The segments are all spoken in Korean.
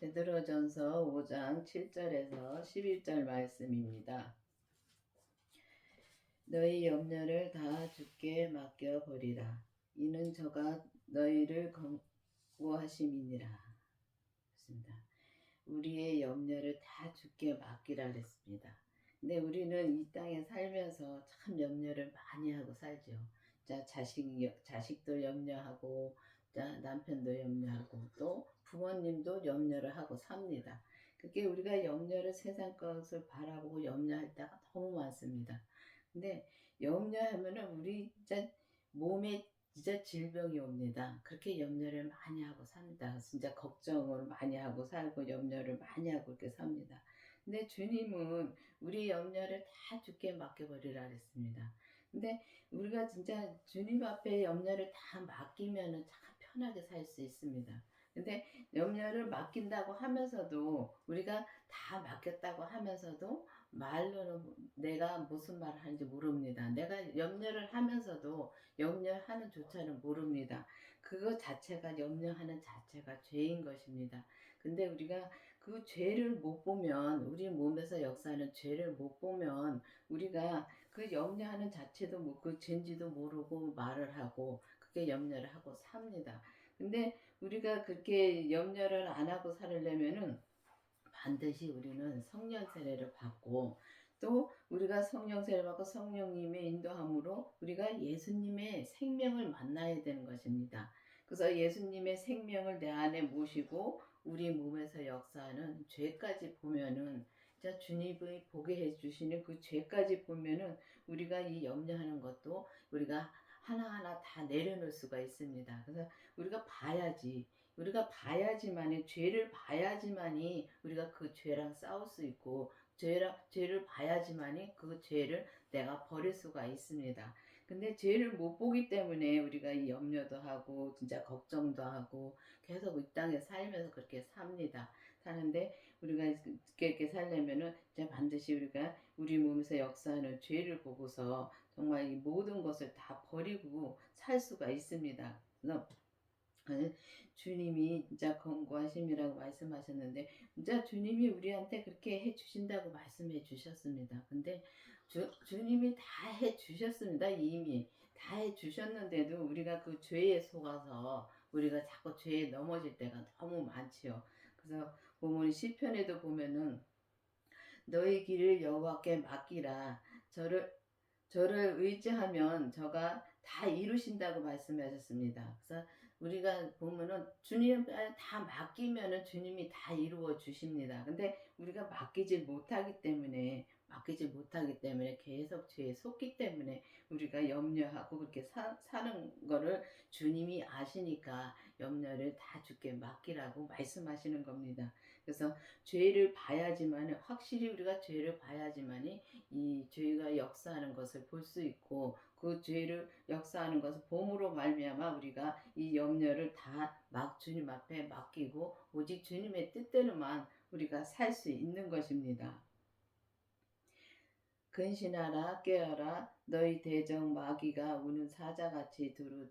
베드로전서 5장 7절에서 11절 말씀입니다. 너희 염려를 다 주께 맡겨버리라. 이는 저가 너희를 권고하심이니라. 그렇습니다. 우리의 염려를 다 주께 맡기라 그랬습니다. 근데 우리는 이 땅에 살면서 참 염려를 많이 하고 살죠. 자, 자식도 염려하고, 자, 남편도 염려하고, 또 부모님도 염려를 하고 삽니다. 그게 우리가 염려를 세상 것을 바라보고 염려할 때가 너무 많습니다. 근데 염려하면은 우리 진짜 몸에 진짜 질병이 옵니다. 그렇게 염려를 많이 하고 삽니다. 진짜 걱정을 많이 하고 살고 염려를 많이 하고 이렇게 삽니다. 근데 주님은 우리 염려를 다 주께 맡겨버리라 그랬습니다. 근데 우리가 진짜 주님 앞에 염려를 다 맡기면은 참 편하게 살 수 있습니다. 근데 염려를 맡긴다고 하면서도 우리가 다 맡겼다고 하면서도 말로는 내가 무슨 말을 하는지 모릅니다. 내가 염려를 하면서도 염려하는 조차는 모릅니다. 그거 자체가 염려하는 자체가 죄인 것입니다. 근데 우리가 그 죄를 못 보면 우리 몸에서 역사하는 죄를 못 보면 우리가 그 염려하는 자체도 그 죄인지도 모르고 말을 하고 그게 염려를 하고 삽니다. 근데 우리가 그렇게 염려를 안 하고 살려면은 반드시 우리는 성령 세례를 받고 또 우리가 성령 세례를 받고 성령님의 인도함으로 우리가 예수님의 생명을 만나야 되는 것입니다. 그래서 예수님의 생명을 내 안에 모시고 우리 몸에서 역사하는 죄까지 보면은 자 주님이 보게 해주시는 그 죄까지 보면은 우리가 이 염려하는 것도 우리가 하나하나 다 내려놓을 수가 있습니다. 그래서 우리가 봐야지만이 죄를 봐야지만이 우리가 그 죄랑 싸울 수 있고 죄를 봐야지만이 그 죄를 내가 버릴 수가 있습니다. 근데 죄를 못 보기 때문에 우리가 이 염려도 하고 진짜 걱정도 하고 계속 이 땅에 살면서 그렇게 삽니다. 사는데 우리가 이렇게 살려면은 이제 반드시 우리가 우리 몸에서 역사하는 죄를 보고서 정말 이 모든 것을 다 버리고 살 수가 있습니다. 그래서 주님이 진짜 권고하심이라고 말씀하셨는데 진짜 주님이 우리한테 그렇게 해 주신다고 말씀해 주셨습니다. 근데 주님이 다 해 주셨습니다. 이미 다 해 주셨는데도 우리가 그 죄에 속아서 우리가 자꾸 죄에 넘어질 때가 너무 많지요. 그래서 보면 시편에도 보면은 너희 길을 여호와께 맡기라. 저를 의지하면 저가 다 이루신다고 말씀하셨습니다. 그래서 우리가 보면은 주님 다 맡기면은 주님이 다 이루어 주십니다. 근데 우리가 맡기질 못하기 때문에 계속 죄에 속기 때문에 우리가 염려하고 그렇게 사는 거를 주님이 아시니까 염려를 다 주께 맡기라고 말씀하시는 겁니다. 그래서 죄를 봐야지만 확실히 우리가 죄를 봐야지만이 이 죄가 역사하는 것을 볼 수 있고 그 죄를 역사하는 것을 봄으로 말미암아 우리가 이 염려를 다 막 주님 앞에 맡기고 오직 주님의 뜻대로만 우리가 살 수 있는 것입니다. 근신하라 깨어라 너희 대적 마귀가 우는 사자같이 두루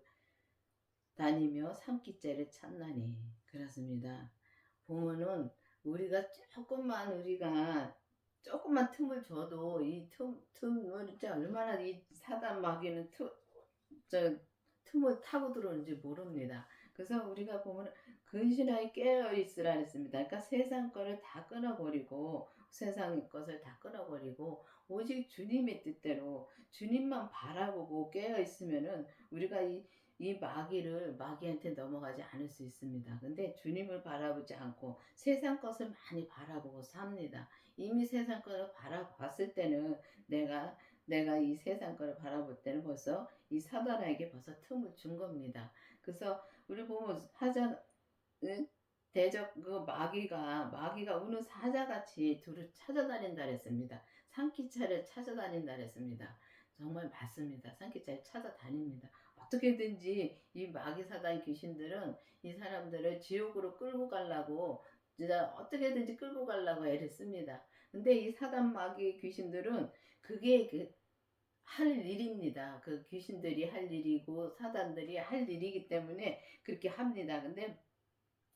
다니며 삼키째를 찾나니 그렇습니다. 보면은 우리가 조금만 틈을 줘도 이 틈을 진짜 얼마나 이 사단 마귀는 저 틈을 타고 들어오는지 모릅니다. 그래서 우리가 보면 근신하게 깨어 있으라 했습니다. 그러니까 세상 거를 다 끊어버리고 세상 것을 다 끊어버리고 오직 주님의 뜻대로 주님만 바라보고 깨어 있으면은 우리가 이 마귀한테 넘어가지 않을 수 있습니다. 근데 주님을 바라보지 않고 세상 것을 많이 바라보고 삽니다. 이미 세상 것을 바라봤을 때는 내가 이 세상 것을 바라볼 때는 벌써 이 사단에게 벌써 틈을 준 겁니다. 그래서 우리 보면 응? 대적 그 마귀가 우는 사자같이 둘을 찾아다닌다 그랬습니다. 산기차를 찾아다닌다 그랬습니다. 정말 맞습니다. 산기차를 찾아다닙니다. 어떻게든지 이 마귀 사단 귀신들은 이 사람들을 지옥으로 끌고 가려고 진짜 어떻게든지 끌고 가려고 애를 씁니다. 근데 이 사단 마귀 귀신들은 그게 할 일입니다. 그 귀신들이 할 일이고 사단들이 할 일이기 때문에 그렇게 합니다. 근데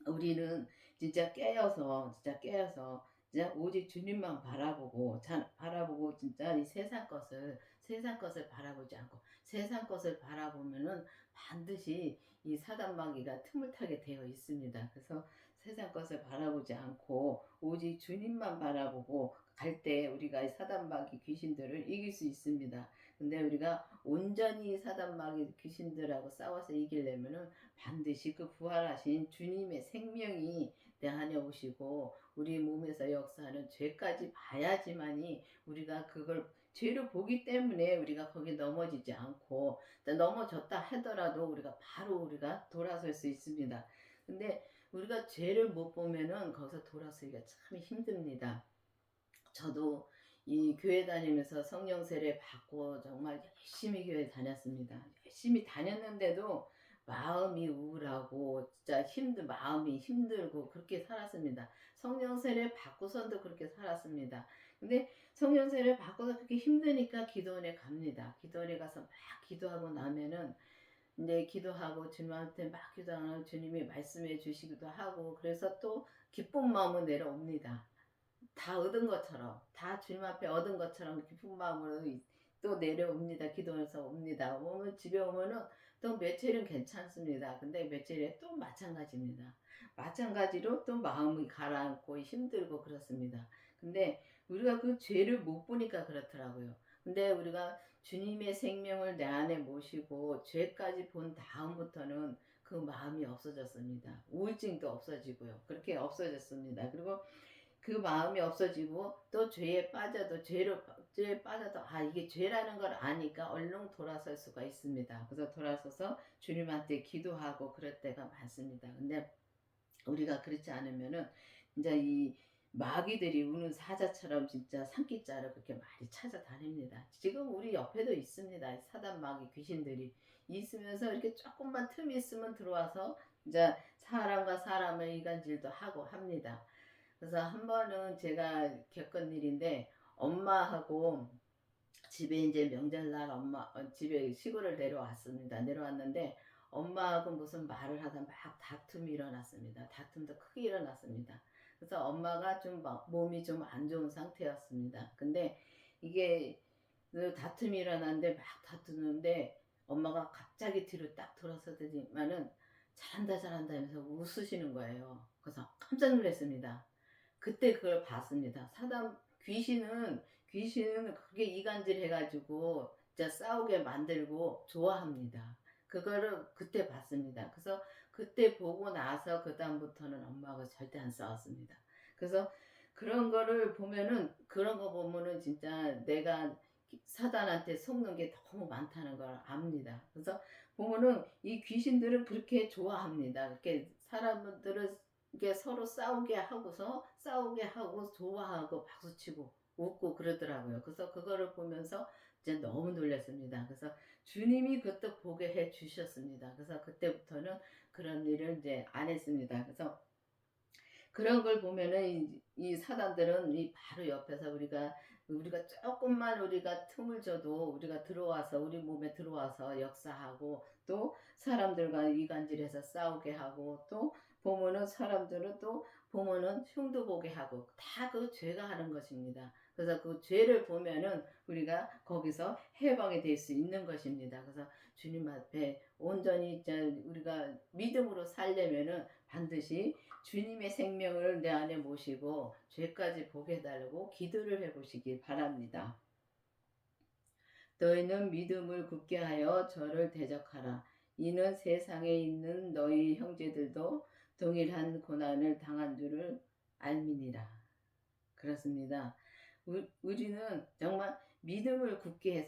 우리는 진짜 깨어서 진짜 오직 주님만 바라보고 바라보고 진짜 이 세상 것을 바라보지 않고 세상 것을 바라보면은 반드시 이 사단 마귀가 틈을 타게 되어 있습니다. 그래서 세상 것을 바라보지 않고 오직 주님만 바라보고 갈 때 우리가 이 사단 마귀 귀신들을 이길 수 있습니다. 근데 우리가 온전히 사단 마귀 귀신들하고 싸워서 이기려면은 반드시 그 부활하신 주님의 생명이 내 안에 오시고 우리 몸에서 역사하는 죄까지 봐야지만이 우리가 그걸 죄를 보기 때문에 우리가 거기 넘어지지 않고 넘어졌다 하더라도 우리가 돌아설 수 있습니다. 근데 우리가 죄를 못 보면은 거기서 돌아서기가 참 힘듭니다. 저도 이 교회 다니면서 성령 세례 받고 정말 열심히 교회 다녔습니다. 열심히 다녔는데도 마음이 우울하고 진짜 마음이 힘들고 그렇게 살았습니다. 성령 세례 받고선도 그렇게 살았습니다. 근데 성령 세례 받고서 그렇게 힘드니까 기도원에 갑니다. 기도원에 가서 막 기도하고 나면은 이제 기도하고 주님한테 막 기도하면 주님이 말씀해 주시기도 하고 그래서 또 기쁜 마음으로 내려옵니다. 다 얻은 것처럼 다 주님 앞에 얻은 것처럼 기쁜 마음으로 또 내려옵니다. 기도해서 옵니다. 오면 집에 오면은 또 며칠은 괜찮습니다. 근데 며칠에 또 마찬가지입니다. 마찬가지로 또 마음이 가라앉고 힘들고 그렇습니다. 근데 우리가 그 죄를 못 보니까 그렇더라고요. 근데 우리가 주님의 생명을 내 안에 모시고 죄까지 본 다음부터는 그 마음이 없어졌습니다. 우울증도 없어지고요. 그렇게 없어졌습니다. 그리고 그 마음이 없어지고 또 죄에 빠져도 이게 죄라는 걸 아니까 얼른 돌아설 수가 있습니다. 그래서 돌아서서 주님한테 기도하고 그럴 때가 많습니다. 근데 우리가 그렇지 않으면은 진짜 이 마귀들이 우는 사자처럼 진짜 산기자를 그렇게 많이 찾아다닙니다. 지금 우리 옆에도 있습니다. 사단 마귀 귀신들이 있으면서 이렇게 조금만 틈이 있으면 들어와서 이제 사람과 사람을 이간질도 하고 합니다. 그래서 한 번은 제가 겪은 일인데 엄마하고 집에 이제 명절날 집에 시골을 내려왔습니다. 내려왔는데 엄마하고 무슨 말을 하다 막 다툼이 일어났습니다. 다툼도 크게 일어났습니다. 그래서 엄마가 좀 몸이 좀 안 좋은 상태였습니다. 근데 이게 그 다툼이 일어났는데 막 다투는데 엄마가 갑자기 뒤로 딱 돌아서더니만은 잘한다 하면서 웃으시는 거예요. 그래서 깜짝 놀랐습니다. 그때 그걸 봤습니다. 귀신은 그게 이간질 해가지고 진짜 싸우게 만들고 좋아합니다. 그거를 그때 봤습니다. 그래서 그때 보고 나서 그 다음부터는 엄마하고 절대 안 싸웠습니다. 그래서 그런 거 보면은 진짜 내가 사단한테 속는 게 너무 많다는 걸 압니다. 그래서 보면은 이 귀신들은 그렇게 좋아합니다. 이렇게 사람들을 이게 서로 싸우게 하고 좋아하고 박수치고 웃고 그러더라고요. 그래서 그거를 보면서 이제 너무 놀랐습니다. 그래서 주님이 그것도 보게 해 주셨습니다. 그래서 그때부터는 그런 일을 이제 안 했습니다. 그래서 그런 걸 보면은 이 사단들은 이 바로 옆에서 우리가 조금만 우리가 틈을 줘도 우리가 들어와서 우리 몸에 들어와서 역사하고 또 사람들과 이간질해서 싸우게 하고 또 보면은 사람들은 또 보면은 흉도 보게 하고 다 그 죄가 하는 것입니다. 그래서 그 죄를 보면은 우리가 거기서 해방이 될 수 있는 것입니다. 그래서 주님 앞에 온전히 우리가 믿음으로 살려면은 반드시 주님의 생명을 내 안에 모시고 죄까지 보게 해달라고 기도를 해보시기 바랍니다. 너희는 믿음을 굳게 하여 저를 대적하라. 이는 세상에 있는 너희 형제들도 동일한 고난을 당한 줄을 알미니라. 그렇습니다. 우리는 정말 믿음으로 굳게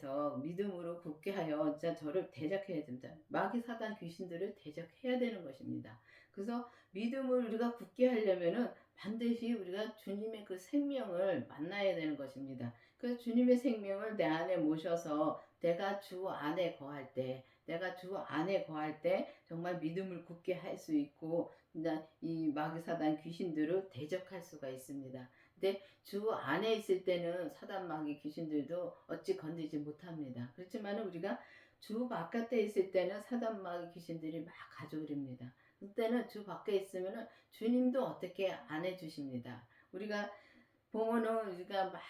하여 진짜 저를 대적해야 됩니다. 마귀 사단 귀신들을 대적해야 되는 것입니다. 그래서 믿음을 우리가 굳게 하려면은 반드시 우리가 주님의 그 생명을 만나야 되는 것입니다. 그래서 주님의 생명을 내 안에 모셔서 내가 주 안에 거할 때 정말 믿음을 굳게 할 수 있고 이 마귀 사단 귀신들을 대적할 수가 있습니다. 근데 주 안에 있을 때는 사단 마귀 귀신들도 어찌 건드리지 못합니다. 그렇지만 우리가 주 바깥에 있을 때는 사단 마귀 귀신들이 막 가져오렵니다. 그때는 주 밖에 있으면은 주님도 어떻게 안 해주십니다. 우리가 보면은 우리가 막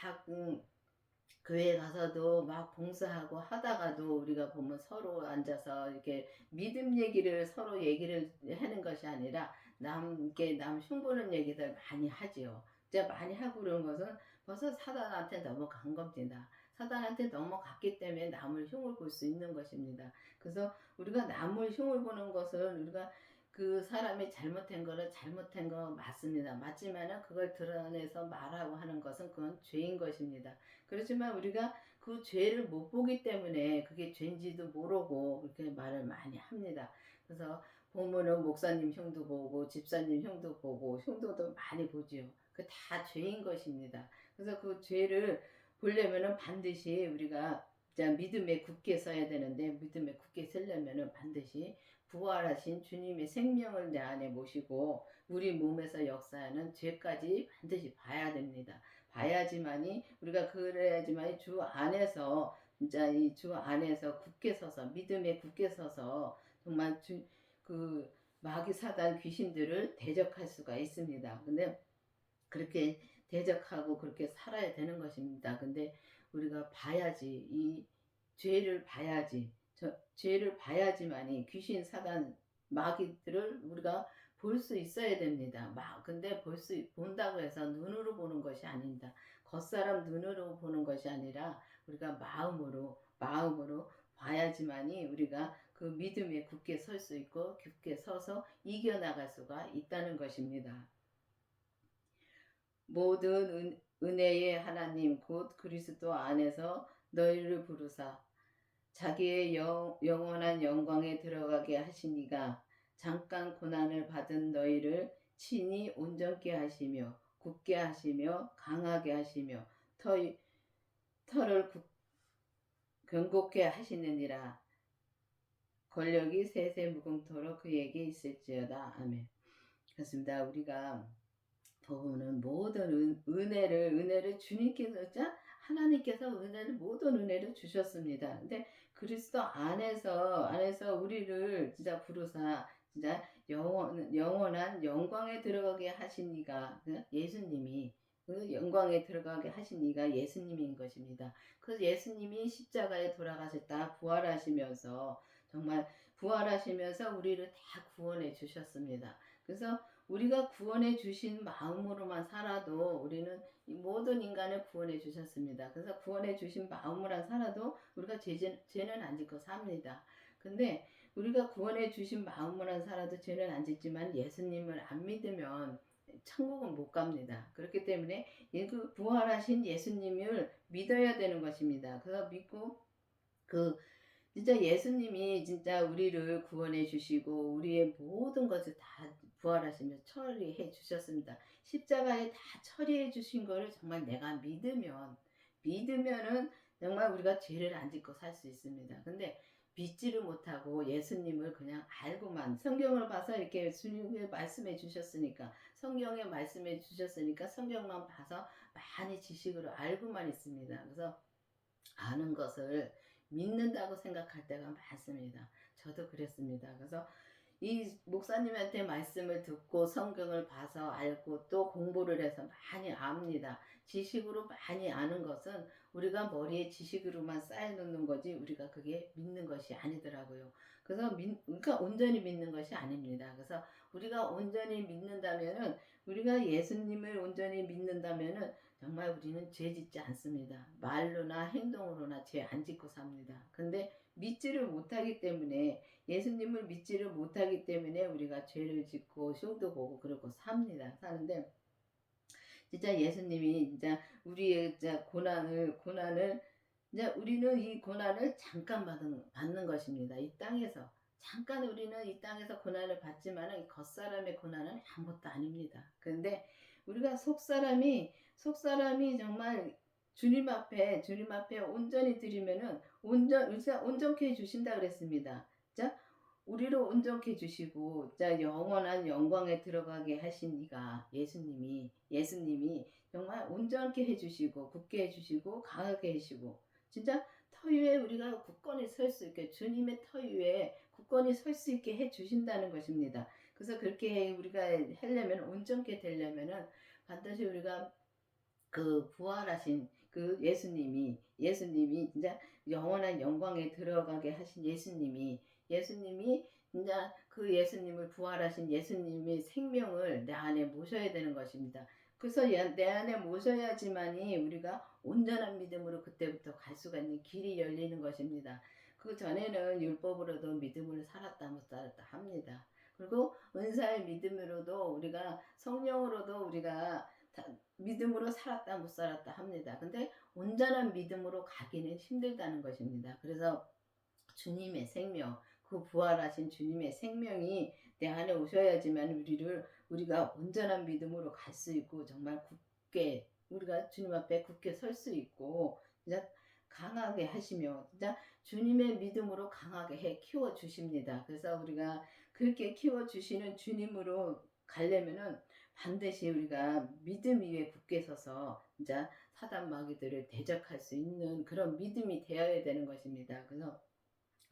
교회 가서도 막 봉사하고 하다가도 우리가 보면 서로 앉아서 이렇게 믿음 얘기를 서로 얘기를 하는 것이 아니라 남께 남 흉보는 얘기들 많이 하지요. 이제 많이 하고 그런 것은 벌써 사단한테 넘어간 겁니다. 사단한테 넘어갔기 때문에 남을 흉을 볼 수 있는 것입니다. 그래서 우리가 남을 흉을 보는 것은 우리가 그 사람이 잘못한 거는 잘못한 거 맞습니다. 맞지만은 그걸 드러내서 말하고 하는 것은 그건 죄인 것입니다. 그렇지만 우리가 그 죄를 못 보기 때문에 그게 죄인지도 모르고 그렇게 말을 많이 합니다. 그래서 보면은 목사님 흉도 보고 집사님 흉도 보고 흉도도 많이 보지요. 그 다 죄인 것입니다. 그래서 그 죄를 보려면은 반드시 우리가 자 믿음에 굳게 서야 되는데 믿음에 굳게 서려면은 반드시 부활하신 주님의 생명을 내 안에 모시고 우리 몸에서 역사하는 죄까지 반드시 봐야 됩니다. 봐야지만이 우리가 그래야지만이 주 안에서 진짜 이 주 안에서 굳게 서서 믿음에 굳게 서서 정말 그 마귀 사단 귀신들을 대적할 수가 있습니다. 근데 그렇게 대적하고 그렇게 살아야 되는 것입니다. 근데 우리가 봐야지 이 죄를 봐야지 죄를 봐야지만이 귀신 사단 마귀들을 우리가 볼 수 있어야 됩니다. 근데 본다고 해서 눈으로 보는 것이 아닙니다. 겉사람 눈으로 보는 것이 아니라 우리가 마음으로 봐야지만이 우리가 그 믿음에 굳게 설 수 있고 굳게 서서 이겨나갈 수가 있다는 것입니다. 모든 은혜의 하나님 곧 그리스도 안에서 너희를 부르사 자기의 영원한 영광에 들어가게 하시니가 잠깐 고난을 받은 너희를 친히 온전케 하시며 굳게 하시며 강하게 하시며 터를 견고케 하시느니라. 권력이 세세 무궁토록 그에게 있을지어다. 아멘. 그렇습니다. 우리가 보는 모든 은혜를 주님께서 하나님께서 모든 은혜를 주셨습니다. 근데 그리스도 안에서 우리를 진짜 부르사 진짜 영원한 영광에 들어가게 하신 이가 예수님이 그 영광에 들어가게 하신 이가 예수님인 것입니다. 그래서 예수님이 십자가에 돌아가셨다 부활하시면서 정말 부활하시면서 우리를 다 구원해 주셨습니다. 그래서 우리가 구원해 주신 마음으로만 살아도 우리는 이 모든 인간을 구원해 주셨습니다. 그래서 구원해 주신 마음으로만 살아도 우리가 죄는 안 짓고 삽니다. 근데 우리가 구원해 주신 마음으로만 살아도 죄는 안 짓지만 예수님을 안 믿으면 천국은 못 갑니다. 그렇기 때문에 그 부활하신 예수님을 믿어야 되는 것입니다. 그래서 믿고 진짜 예수님이 진짜 우리를 구원해 주시고 우리의 모든 것을 다 부활하시며 처리해 주셨습니다. 십자가에 다 처리해 주신 거를 정말 내가 믿으면은 정말 우리가 죄를 안 짓고 살 수 있습니다. 근데 믿지를 못하고 예수님을 그냥 알고만 성경을 봐서 이렇게 주님이 말씀해 주셨으니까 성경에 말씀해 주셨으니까 성경만 봐서 많이 지식으로 알고만 있습니다. 그래서 아는 것을 믿는다고 생각할 때가 많습니다. 저도 그랬습니다. 그래서 이 목사님한테 말씀을 듣고 성경을 봐서 알고 또 공부를 해서 많이 압니다. 지식으로 많이 아는 것은 우리가 머리에 지식으로만 쌓여놓는 거지 우리가 그게 믿는 것이 아니더라고요. 그래서 그러니까 온전히 믿는 것이 아닙니다. 그래서 우리가 온전히 믿는다면은 우리가 예수님을 온전히 믿는다면은 정말 우리는 죄 짓지 않습니다. 말로나 행동으로나 죄 안 짓고 삽니다. 근데 믿지를 못하기 때문에 예수님을 믿지를 못하기 때문에 우리가 죄를 짓고 흉도 보고 그러고 사는데 진짜 예수님이 진짜 우리의 진짜 고난을 이제 우리는 이 고난을 잠깐 받는 것입니다. 이 땅에서 잠깐 우리는 이 땅에서 고난을 받지만은 겉사람의 고난은 아무것도 아닙니다. 그런데 우리가 속사람이 정말 주님 앞에 온전히 드리면은 온전케 해주신다 그랬습니다. 자, 우리를 온전케 해주시고, 자, 영원한 영광에 들어가게 하신 이가 예수님이 정말 온전케 해주시고, 굳게 해주시고, 강하게 해주시고, 진짜 터 위에 우리가 굳건히 설 수 있게, 주님의 터 위에 굳건히 설 수 있게 해주신다는 것입니다. 그래서 그렇게 우리가 하려면 온전케 되려면은 반드시 우리가 그 부활하신 그 예수님이 진짜 영원한 영광에 들어가게 하신 예수님이 진짜 그 예수님을 부활하신 예수님의 생명을 내 안에 모셔야 되는 것입니다. 그래서 내 안에 모셔야지만이 우리가 온전한 믿음으로 그때부터 갈 수가 있는 길이 열리는 것입니다. 그 전에는 율법으로도 믿음으로 살았다 못 살았다 합니다. 그리고 은사의 믿음으로도 우리가 성령으로도 우리가 믿음으로 살았다 못 살았다 합니다. 근데 온전한 믿음으로 가기는 힘들다는 것입니다. 그래서 주님의 생명, 그 부활하신 주님의 생명이 내 안에 오셔야지만 우리가 온전한 믿음으로 갈 수 있고 정말 굳게 우리가 주님 앞에 굳게 설 수 있고 진짜 강하게 하시며 진짜 주님의 믿음으로 강하게 키워 주십니다. 그래서 우리가 그렇게 키워 주시는 주님으로 가려면은 반드시 우리가 믿음 위에 굳게 서서 진짜 사단 마귀들을 대적할 수 있는 그런 믿음이 되어야 되는 것입니다. 그래서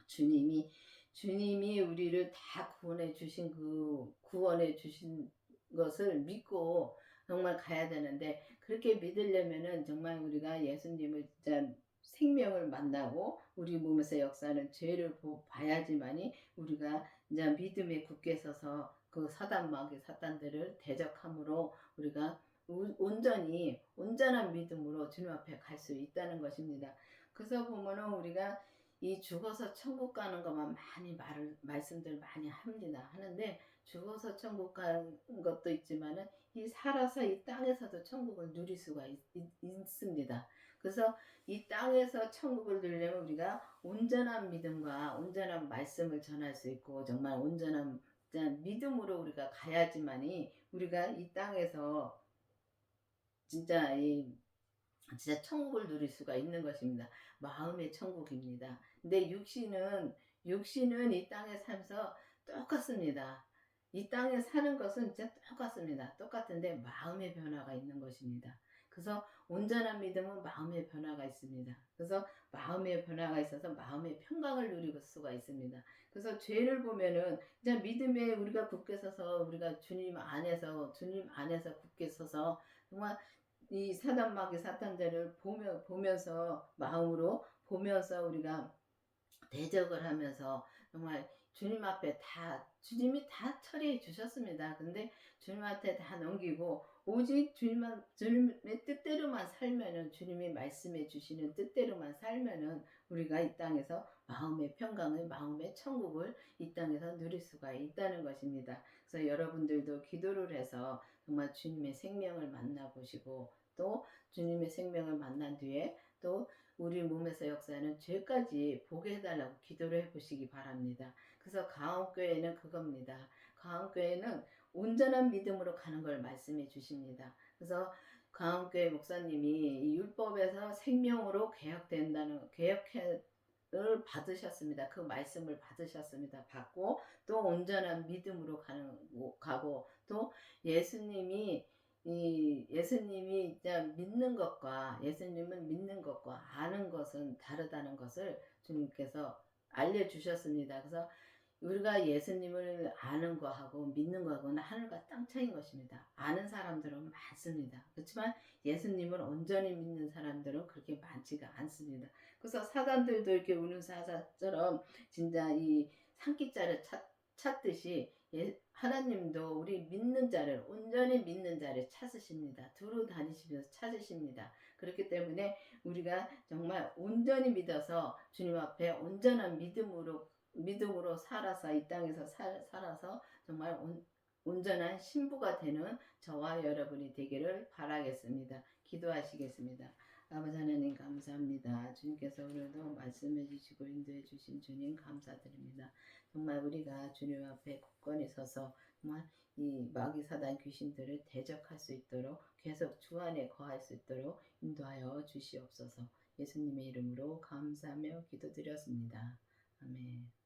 주님이 주님이 우리를 다 구원해 주신 것을 믿고 정말 가야 되는데 그렇게 믿으려면은 정말 우리가 예수님을 진짜 생명을 만나고 우리 몸에서 역사하는 죄를 봐야지만이 우리가 이제 믿음에 굳게 서서 그 사단들을 대적함으로 우리가 온전한 믿음으로 주님 앞에 갈 수 있다는 것입니다. 그래서 보면은 우리가 이 죽어서 천국 가는 것만 말씀들 많이 하는데 죽어서 천국 가는 것도 있지만은 이 살아서 이 땅에서도 천국을 누릴 수가 있습니다. 그래서 이 땅에서 천국을 누리려면 우리가 온전한 믿음과 온전한 말씀을 전할 수 있고 정말 온전한 믿음으로 우리가 가야지만이 우리가 이 땅에서 진짜 진짜 천국을 누릴 수가 있는 것입니다. 마음의 천국입니다. 근데 육신은 이 땅에 살면서 똑같습니다. 이 땅에 사는 것은 진짜 똑같습니다. 똑같은데 마음의 변화가 있는 것입니다. 그래서 온전한 믿음은 마음의 변화가 있습니다. 그래서 마음의 변화가 있어서 마음의 평강을 누릴 수가 있습니다. 그래서 죄를 보면은 이제 믿음에 우리가 굳게 서서 우리가 주님 안에서 굳게 서서 정말 이 사탄들을 보면서 마음으로 보면서 우리가 대적을 하면서 정말 주님이 다 처리해 주셨습니다. 근데 주님한테 다 넘기고 오직 주님의 뜻대로만 살면은 주님이 말씀해 주시는 뜻대로만 살면은 우리가 이 땅에서 마음의 평강을 마음의 천국을 이 땅에서 누릴 수가 있다는 것입니다. 그래서 여러분들도 기도를 해서 정말 주님의 생명을 만나보시고 또 주님의 생명을 만난 뒤에 또 우리 몸에서 역사하는 죄까지 보게 해달라고 기도를 해보시기 바랍니다. 그래서 가온교회는 그겁니다. 가온교회는 온전한 믿음으로 가는 걸 말씀해 주십니다. 그래서 가온교회 목사님이 이 율법에서 생명으로 개혁을 받으셨습니다. 그 말씀을 받으셨습니다. 받고 또 온전한 믿음으로 가고 또 예수님이 예수님을 믿는 것과 아는 것은 다르다는 것을 주님께서 알려주셨습니다. 그래서 우리가 예수님을 아는 거하고 믿는 거하고는 하늘과 땅 차이인 것입니다. 아는 사람들은 많습니다. 그렇지만 예수님을 온전히 믿는 사람들은 그렇게 많지가 않습니다. 그래서 사단들도 이렇게 우는 사자처럼 진짜 이 산기자를 찾듯이 하나님도 우리 온전히 믿는 자를 찾으십니다. 두루 다니시면서 찾으십니다. 그렇기 때문에 우리가 정말 온전히 믿어서 주님 앞에 온전한 믿음으로 살아서 이 땅에서 살아서 정말 온전한 신부가 되는 저와 여러분이 되기를 바라겠습니다. 기도하시겠습니다. 아버지 하나님 감사합니다. 주님께서 오늘도 말씀해 주시고 인도해 주신 주님 감사드립니다. 정말 우리가 주님 앞에 굳건히 서서 정말 이 마귀 사단 귀신들을 대적할 수 있도록 계속 주 안에 거할 수 있도록 인도하여 주시옵소서. 예수님의 이름으로 감사하며 기도드렸습니다. 아멘.